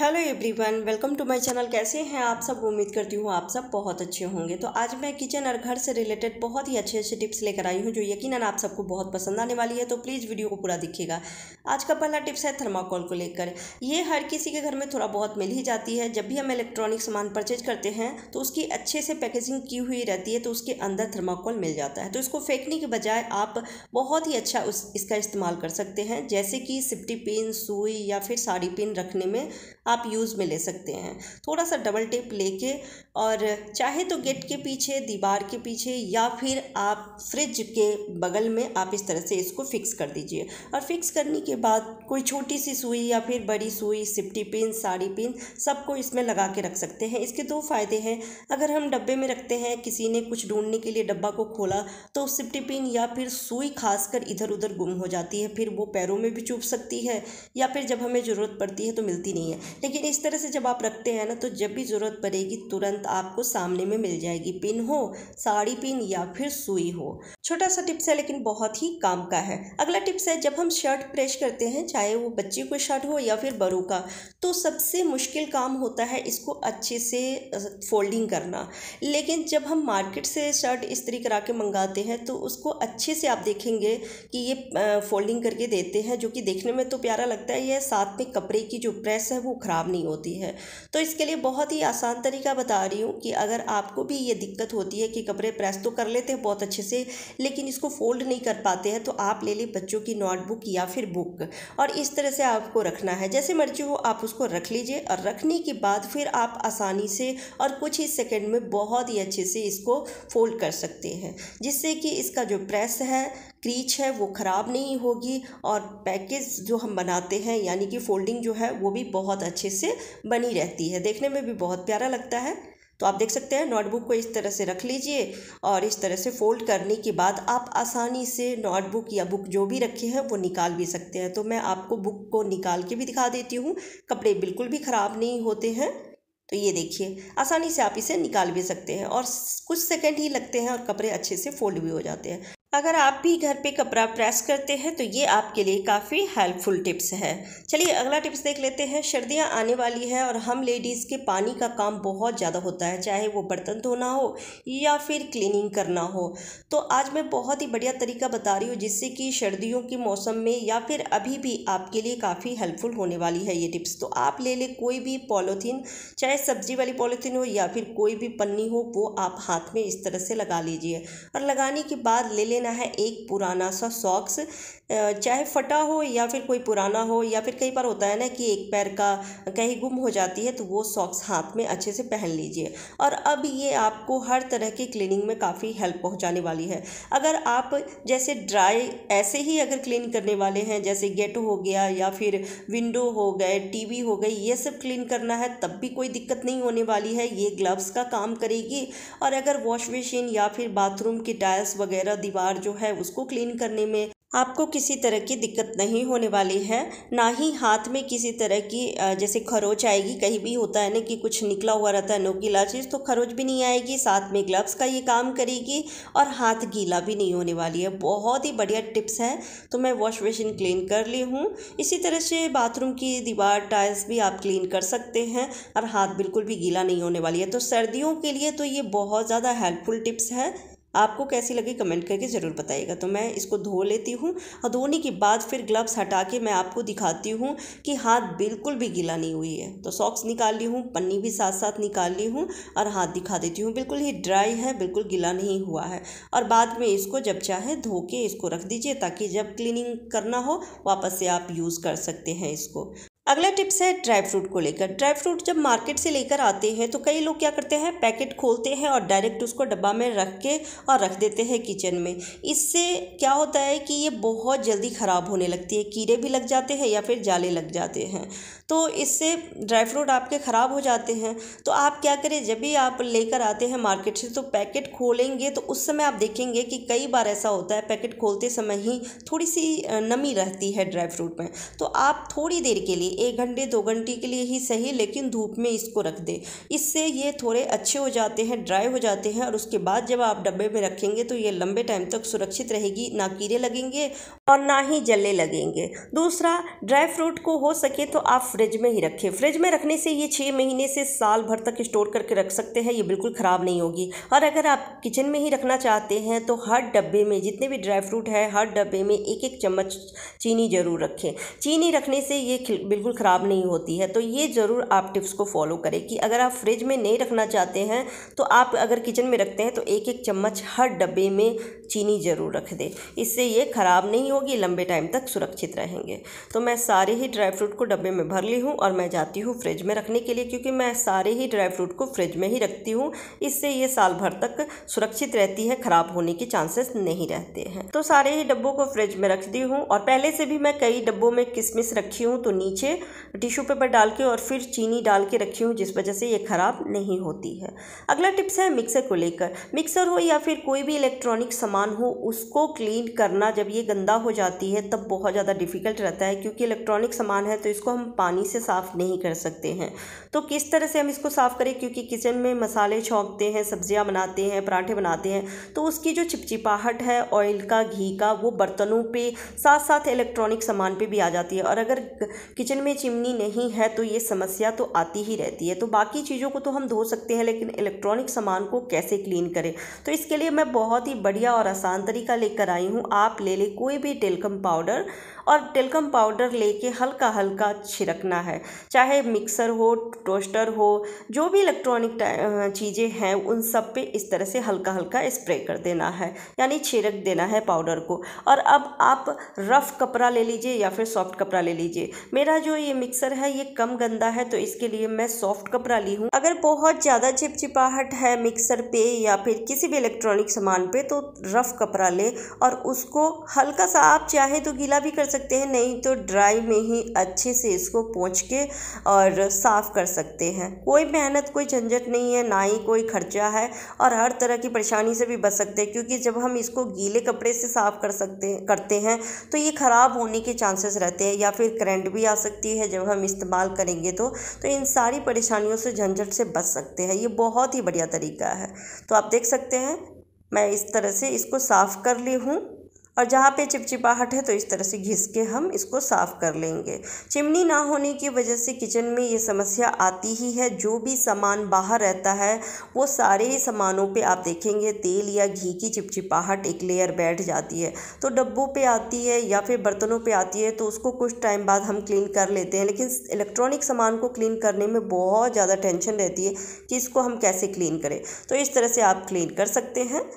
Hello everyone, welcome to my channel. कैसे हैं आप सब? उम्मीद करती हूँ आप सब बहुत अच्छे होंगे। तो आज मैं किचन और घर से रिलेटेड बहुत ही अच्छे अच्छे टिप्स लेकर आई हूँ जो यकीनन आप सबको बहुत पसंद आने वाली है। तो प्लीज़ वीडियो को पूरा देखिएगा। आज का पहला टिप्स है थर्माकोल को लेकर। ये हर किसी के घर में थोड़ा बहुत मिल ही जाती है। जब भी हम इलेक्ट्रॉनिक सामान परचेज करते हैं तो उसकी अच्छे से पैकेजिंग की हुई रहती है, तो उसके अंदर थर्माकोल मिल जाता है। तो इसको फेंकने के बजाय आप बहुत ही अच्छा इसका इस्तेमाल कर सकते हैं, जैसे कि सिफ्टी पिन, सुई या फिर साड़ी पिन रखने में आप यूज़ में ले सकते हैं। थोड़ा सा डबल टेप लेके और चाहे तो गेट के पीछे, दीवार के पीछे या फिर आप फ्रिज के बगल में आप इस तरह से इसको फिक्स कर दीजिए। और फिक्स करने के बाद कोई छोटी सी सुई या फिर बड़ी सुई, सिफ्टी पिन, साड़ी पिन सबको इसमें लगा के रख सकते हैं। इसके दो फायदे हैं। अगर हम डब्बे में रखते हैं, किसी ने कुछ ढूंढने के लिए डब्बा को खोला तो सिफ्टी पिन या फिर सुई खासकर इधर उधर गुम हो जाती है, फिर वो पैरों में भी चुभ सकती है या फिर जब हमें ज़रूरत पड़ती है तो मिलती नहीं है। लेकिन इस तरह से जब आप रखते हैं ना, तो जब भी ज़रूरत पड़ेगी तुरंत आपको सामने में मिल जाएगी। पिन हो, साड़ी पिन या फिर सुई हो। छोटा सा टिप्स है लेकिन बहुत ही काम का है। अगला टिप्स है, जब हम शर्ट प्रेस करते हैं, चाहे वो बच्ची को शर्ट हो या फिर बड़ों का, तो सबसे मुश्किल काम होता है इसको अच्छे से फोल्डिंग करना। लेकिन जब हम मार्केट से शर्ट इस्त्री करा के मंगाते हैं तो उसको अच्छे से आप देखेंगे कि ये फोल्डिंग करके देते हैं, जो कि देखने में तो प्यारा लगता है। यह साथ में कपड़े की जो प्रेस है वो ख़राब नहीं होती है। तो इसके लिए बहुत ही आसान तरीका बता रही हूँ कि अगर आपको भी ये दिक्कत होती है कि कपड़े प्रेस तो कर लेते हैं बहुत अच्छे से लेकिन इसको फोल्ड नहीं कर पाते हैं, तो आप ले लीजिए बच्चों की नोटबुक या फिर बुक और इस तरह से आपको रखना है। जैसे मर्जी हो आप उसको रख लीजिए और रखने के बाद फिर आप आसानी से और कुछ ही सेकंड में बहुत ही अच्छे से इसको फोल्ड कर सकते हैं, जिससे कि इसका जो प्रेस है, क्रीच है, वो ख़राब नहीं होगी और पैकेज जो हम बनाते हैं यानी कि फोल्डिंग जो है वो भी बहुत अच्छे से बनी रहती है, देखने में भी बहुत प्यारा लगता है। तो आप देख सकते हैं नोटबुक को इस तरह से रख लीजिए और इस तरह से फोल्ड करने के बाद आप आसानी से नोटबुक या बुक जो भी रखे हैं वो निकाल भी सकते हैं। तो मैं आपको बुक को निकाल के भी दिखा देती हूँ। कपड़े बिल्कुल भी ख़राब नहीं होते हैं। तो ये देखिए, आसानी से आप इसे निकाल भी सकते हैं और कुछ सेकंड ही लगते हैं और कपड़े अच्छे से फोल्ड भी हो जाते हैं। अगर आप भी घर पे कपड़ा प्रेस करते हैं तो ये आपके लिए काफ़ी हेल्पफुल टिप्स है। चलिए अगला टिप्स देख लेते हैं। सर्दियाँ आने वाली है और हम लेडीज़ के पानी का काम बहुत ज़्यादा होता है, चाहे वो बर्तन धोना हो या फिर क्लीनिंग करना हो। तो आज मैं बहुत ही बढ़िया तरीका बता रही हूँ जिससे कि सर्दियों के मौसम में या फिर अभी भी आपके लिए काफ़ी हेल्पफुल होने वाली है ये टिप्स। तो आप ले लें कोई भी पॉलीथीन, चाहे सब्जी वाली पॉलीथीन हो या फिर कोई भी पन्नी हो, वो आप हाथ में इस तरह से लगा लीजिए और लगाने के बाद ले लेना है एक पुराना सा सॉक्स, चाहे फटा हो या फिर कोई पुराना हो, या फिर कई बार होता है ना कि एक पैर का कहीं गुम हो जाती है, तो वो सॉक्स हाथ में अच्छे से पहन लीजिए। और अब ये आपको हर तरह की क्लीनिंग में काफ़ी हेल्प पहुंचाने वाली है। अगर आप जैसे ड्राई ऐसे ही अगर क्लीन करने वाले हैं, जैसे गेट हो गया या फिर विंडो हो गए, टीवी हो गई, ये सब क्लीन करना है, तब भी कोई दिक्कत नहीं होने वाली है। ये ग्लव्स का काम करेगी। और अगर वॉश बेसिन या फिर बाथरूम की टाइल्स वगैरह, दीवार जो है उसको क्लीन करने में आपको किसी तरह की दिक्कत नहीं होने वाली है। ना ही हाथ में किसी तरह की जैसे खरोच आएगी। कहीं भी होता है ना कि कुछ निकला हुआ रहता है नोकीला चीज़, तो खरोच भी नहीं आएगी। साथ में ग्लव्स का ये काम करेगी और हाथ गीला भी नहीं होने वाली है। बहुत ही बढ़िया टिप्स है। तो मैं वॉश बेसिन क्लीन कर ली हूँ। इसी तरह से बाथरूम की दीवार, टाइल्स भी आप क्लीन कर सकते हैं और हाथ बिल्कुल भी गीला नहीं होने वाली है। तो सर्दियों के लिए तो ये बहुत ज़्यादा हेल्पफुल टिप्स है। आपको कैसी लगी कमेंट करके ज़रूर बताइएगा। तो मैं इसको धो लेती हूँ और धोने के बाद फिर ग्लव्स हटा के मैं आपको दिखाती हूँ कि हाथ बिल्कुल भी गीला नहीं हुई है। तो सॉक्स निकाल ली हूँ, पन्नी भी साथ साथ निकाल ली हूँ और हाथ दिखा देती हूँ। बिल्कुल ही ड्राई है, बिल्कुल गीला नहीं हुआ है। और बाद में इसको जब चाहे धो के इसको रख दीजिए, ताकि जब क्लीनिंग करना हो वापस से आप यूज़ कर सकते हैं इसको। अगला टिप्स है ड्राई फ्रूट को लेकर। ड्राई फ्रूट जब मार्केट से लेकर आते हैं तो कई लोग क्या करते हैं, पैकेट खोलते हैं और डायरेक्ट उसको डब्बा में रख के और रख देते हैं किचन में। इससे क्या होता है कि ये बहुत जल्दी ख़राब होने लगती है, कीड़े भी लग जाते हैं या फिर जाले लग जाते हैं। तो इससे ड्राई फ्रूट आपके ख़राब हो जाते हैं। तो आप क्या करें, जब भी आप लेकर आते हैं मार्केट से तो पैकेट खोलेंगे तो उस समय आप देखेंगे कि कई बार ऐसा होता है पैकेट खोलते समय ही थोड़ी सी नमी रहती है ड्राई फ्रूट में। तो आप थोड़ी देर के लिए 1 घंटे 2 घंटे के लिए ही सही, लेकिन धूप में इसको रख दे। इससे ये थोड़े अच्छे हो जाते हैं, ड्राई हो जाते हैं, और उसके बाद जब आप डब्बे में रखेंगे तो ये लंबे टाइम तक सुरक्षित रहेगी, ना कीड़े लगेंगे और ना ही जलने लगेंगे। दूसरा, ड्राई फ्रूट को हो सके तो आप फ्रिज में ही रखें। फ्रिज में रखने से ये 6 महीने से साल भर तक स्टोर करके रख सकते हैं, ये बिल्कुल ख़राब नहीं होगी। और अगर आप किचन में ही रखना चाहते हैं तो हर डब्बे में जितने भी ड्राई फ्रूट है, हर डब्बे में 1-1 चम्मच चीनी ज़रूर रखें। चीनी रखने से ये बिल्कुल ख़राब नहीं होती है। तो ये ज़रूर आप टिप्स को फॉलो करें कि अगर आप फ्रिज में नहीं रखना चाहते हैं तो आप अगर किचन में रखते हैं तो 1-1 चम्मच हर डब्बे में चीनी ज़रूर रख दें। इससे ये ख़राब नहीं होगी, लंबे टाइम तक सुरक्षित रहेंगे। तो मैं सारे ही ड्राई फ्रूट को डब्बे में भर ली हूँ और मैं जाती हूँ फ्रिज में रखने के लिए, क्योंकि मैं सारे ही ड्राई फ्रूट को फ्रिज में ही रखती हूँ। इससे ये साल भर तक सुरक्षित रहती है, ख़राब होने के चांसेस नहीं रहते हैं। तो सारे ही डब्बों को फ्रिज में रख दी हूँ, और पहले से भी मैं कई डब्बों में किशमिश रखी हूँ, तो नीचे टिश्यू पेपर डाल के और फिर चीनी डाल के रखी हूँ, जिस वजह से ये ख़राब नहीं होती है। अगला टिप्स है मिक्सर को लेकर। मिक्सर हो या फिर कोई भी इलेक्ट्रॉनिक सामान हो, उसको क्लीन करना जब ये गंदा हो जाती है तब बहुत ज़्यादा डिफ़िकल्ट रहता है, क्योंकि इलेक्ट्रॉनिक सामान है तो इसको हम पानी से साफ़ नहीं कर सकते हैं। तो किस तरह से हम इसको साफ़ करें, क्योंकि किचन में मसाले छौंकते हैं, सब्जियां बनाते हैं, पराठे बनाते हैं, तो उसकी जो चिपचिपाहट है ऑयल का, घी का, वो बर्तनों पे साथ साथ इलेक्ट्रॉनिक सामान पे भी आ जाती है। और अगर किचन में चिमनी नहीं है तो ये समस्या तो आती ही रहती है। तो बाकी चीज़ों को तो हम धो सकते हैं, लेकिन इलेक्ट्रॉनिक सामान को कैसे क्लीन करें, तो इसके लिए मैं बहुत ही बढ़िया और आसान तरीका लेकर आई हूँ। आप ले लें कोई भी टेल्कम पाउडर, और टेल्कम पाउडर लेके हल्का हल्का छिड़कना है, चाहे मिक्सर हो, टोस्टर हो, जो भी इलेक्ट्रॉनिक चीज़ें हैं उन सब पे इस तरह से हल्का हल्का स्प्रे कर देना है, यानी छिड़क देना है पाउडर को। और अब आप रफ़ कपड़ा ले लीजिए या फिर सॉफ्ट कपड़ा ले लीजिए। मेरा जो ये मिक्सर है ये कम गंदा है, तो इसके लिए मैं सॉफ्ट कपड़ा ली हूँ। अगर बहुत ज़्यादा चिपचिपाहट है मिक्सर पे या फिर किसी भी इलेक्ट्रॉनिक सामान पे, तो रफ़ कपड़ा ले और उसको हल्का सा, आप चाहे तो गीला भी कर सकते हैं, नहीं तो ड्राई में ही अच्छे से इसको पोंछ के और साफ़ कर सकते हैं। कोई मेहनत, कोई झंझट नहीं है, ना ही कोई खर्चा है, और हर तरह की परेशानी से भी बच सकते हैं, क्योंकि जब हम इसको गीले कपड़े से साफ़ करते हैं तो ये ख़राब होने के चांसेस रहते हैं, या फिर करंट भी आ सकती है जब हम इस्तेमाल करेंगे तो इन सारी परेशानियों से, झंझट से बच सकते हैं। ये बहुत ही बढ़िया तरीका है। तो आप देख सकते हैं मैं इस तरह से इसको साफ़ कर ली हूँ, और जहाँ पे चिपचिपाहट है तो इस तरह से घिस के हम इसको साफ़ कर लेंगे। चिमनी ना होने की वजह से किचन में ये समस्या आती ही है। जो भी सामान बाहर रहता है वो सारे ही सामानों पे आप देखेंगे तेल या घी की चिपचिपाहट एक लेयर बैठ जाती है, तो डब्बों पे आती है या फिर बर्तनों पे आती है, तो उसको कुछ टाइम बाद हम क्लीन कर लेते हैं। लेकिन इलेक्ट्रॉनिक सामान को क्लीन करने में बहुत ज़्यादा टेंशन रहती है कि इसको हम कैसे क्लीन करें। तो इस तरह से आप क्लीन कर सकते हैं।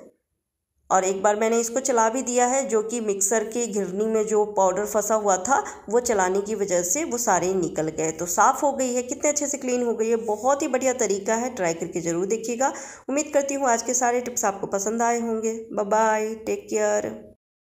और एक बार मैंने इसको चला भी दिया है, जो कि मिक्सर की घिरनी में जो पाउडर फंसा हुआ था वो चलाने की वजह से वो सारे निकल गए, तो साफ़ हो गई है। कितने अच्छे से क्लीन हो गई है। बहुत ही बढ़िया तरीका है, ट्राई करके ज़रूर देखिएगा। उम्मीद करती हूँ आज के सारे टिप्स आपको पसंद आए होंगे। Bye bye, take care.